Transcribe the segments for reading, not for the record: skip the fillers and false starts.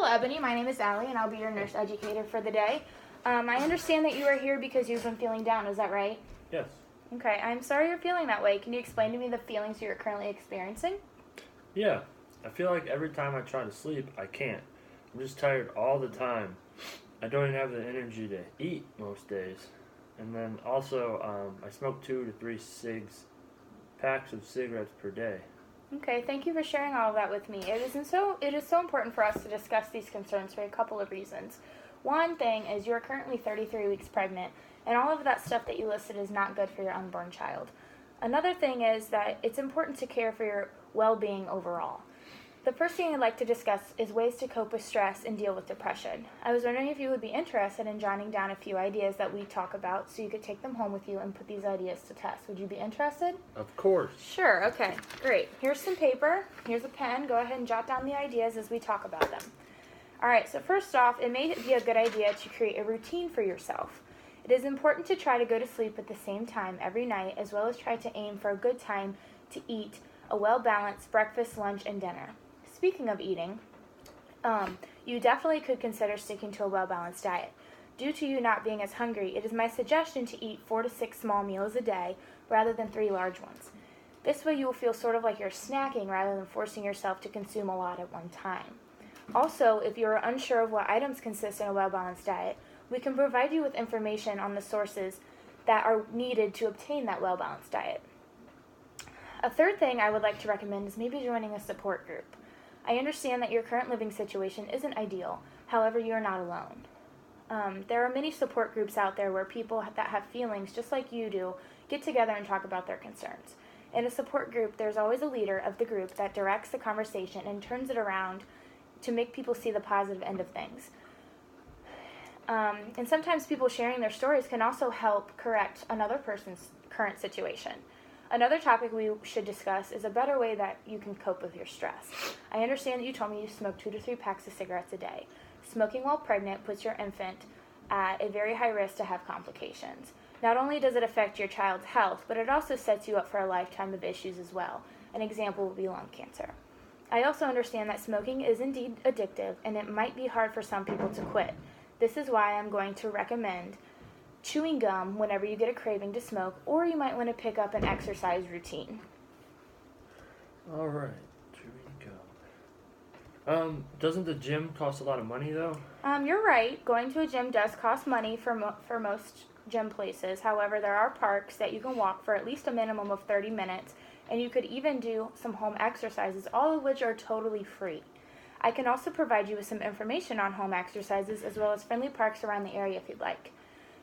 Ebony. My name is Alli, and I'll be your nurse educator for the day. I understand that you are here because you've been feeling down. Is that right? Yes. Okay. I'm sorry you're feeling that way. Can you explain to me the feelings you're currently experiencing? Yeah. I feel like every time I try to sleep, I can't. I'm just tired all the time. I don't even have the energy to eat most days. And then also, I smoke 2 to 3 packs of cigarettes per day. Okay, thank you for sharing all of that with me. It is so important for us to discuss these concerns for a couple of reasons. One thing is you're currently 33 weeks pregnant, and all of that stuff that you listed is not good for your unborn child. Another thing is that it's important to care for your well-being overall. The first thing I'd like to discuss is ways to cope with stress and deal with depression. I was wondering if you would be interested in jotting down a few ideas that we talk about so you could take them home with you and put these ideas to test. Would you be interested? Of course. Sure, okay, great. Here's some paper, here's a pen. Go ahead and jot down the ideas as we talk about them. All right, so first off, it may be a good idea to create a routine for yourself. It is important to try to go to sleep at the same time every night, as well as try to aim for a good time to eat a well-balanced breakfast, lunch, and dinner. Speaking of eating, you definitely could consider sticking to a well-balanced diet. Due to you not being as hungry, it is my suggestion to eat 4 to 6 small meals a day rather than 3 large ones. This way you will feel sort of like you're snacking rather than forcing yourself to consume a lot at one time. Also, if you are unsure of what items consist in a well-balanced diet, we can provide you with information on the sources that are needed to obtain that well-balanced diet. A third thing I would like to recommend is maybe joining a support group. I understand that your current living situation isn't ideal, however, you are not alone. There are many support groups out there where people that have feelings just like you do get together and talk about their concerns. In a support group, there's always a leader of the group that directs the conversation and turns it around to make people see the positive end of things. And sometimes people sharing their stories can also help correct another person's current situation. Another topic we should discuss is a better way that you can cope with your stress. I understand that you told me you smoke 2 to 3 packs of cigarettes a day. Smoking while pregnant puts your infant at a very high risk to have complications. Not only does it affect your child's health, but it also sets you up for a lifetime of issues as well. An example would be lung cancer. I also understand that smoking is indeed addictive, and it might be hard for some people to quit. This is why I'm going to recommend chewing gum whenever you get a craving to smoke, or you might want to pick up an exercise routine. All right, chewing gum. Doesn't the gym cost a lot of money though? You're right. Going to a gym does cost money for most gym places. However, there are parks that you can walk for at least a minimum of 30 minutes, and you could even do some home exercises, all of which are totally free. I can also provide you with some information on home exercises as well as friendly parks around the area if you'd like.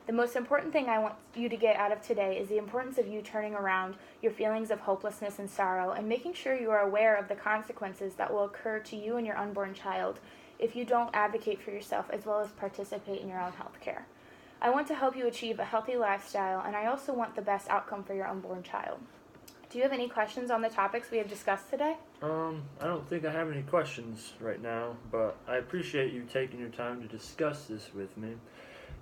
The most important thing I want you to get out of today is the importance of you turning around your feelings of hopelessness and sorrow and making sure you are aware of the consequences that will occur to you and your unborn child if you don't advocate for yourself as well as participate in your own health care. I want to help you achieve a healthy lifestyle, and I also want the best outcome for your unborn child. Do you have any questions on the topics we have discussed today? I don't think I have any questions right now, but I appreciate you taking your time to discuss this with me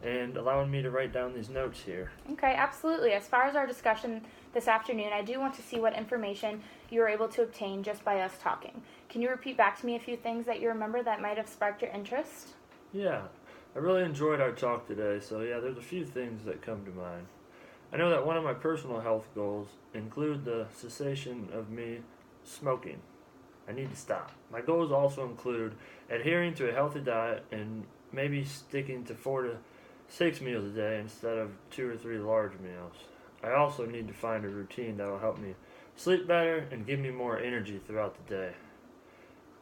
and allowing me to write down these notes here. Okay, absolutely. As far as our discussion this afternoon, I do want to see what information you were able to obtain just by us talking. Can you repeat back to me a few things that you remember that might have sparked your interest? Yeah, I really enjoyed our talk today, so yeah, there's a few things that come to mind. I know that one of my personal health goals include the cessation of me smoking. I need to stop. My goals also include adhering to a healthy diet and maybe sticking to 4 to 6 meals a day instead of 2 or 3 large meals. I also need to find a routine that will help me sleep better and give me more energy throughout the day.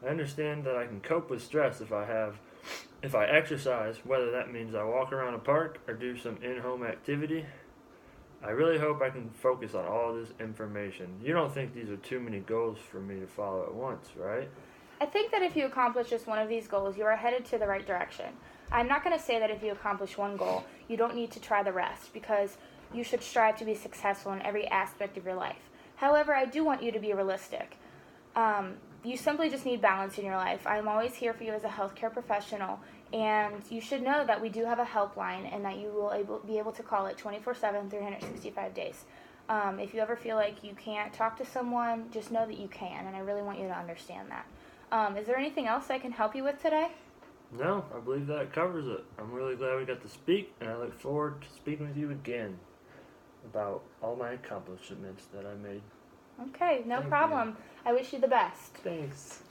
I understand that I can cope with stress if I exercise, whether that means I walk around a park or do some in-home activity. I really hope I can focus on all this information. You don't think these are too many goals for me to follow at once, right? I think that if you accomplish just one of these goals, you are headed to the right direction. I'm not going to say that if you accomplish one goal, you don't need to try the rest, because you should strive to be successful in every aspect of your life. However, I do want you to be realistic. You simply just need balance in your life. I'm always here for you as a healthcare professional, and you should know that we do have a helpline and that you will be able to call it 24/7, 365 days. If you ever feel like you can't talk to someone, just know that you can, and I really want you to understand that. Is there anything else I can help you with today? No, I believe that covers it. I'm really glad we got to speak, and I look forward to speaking with you again about all my accomplishments that I made. Okay, no Thank problem. I wish you the best. Thanks.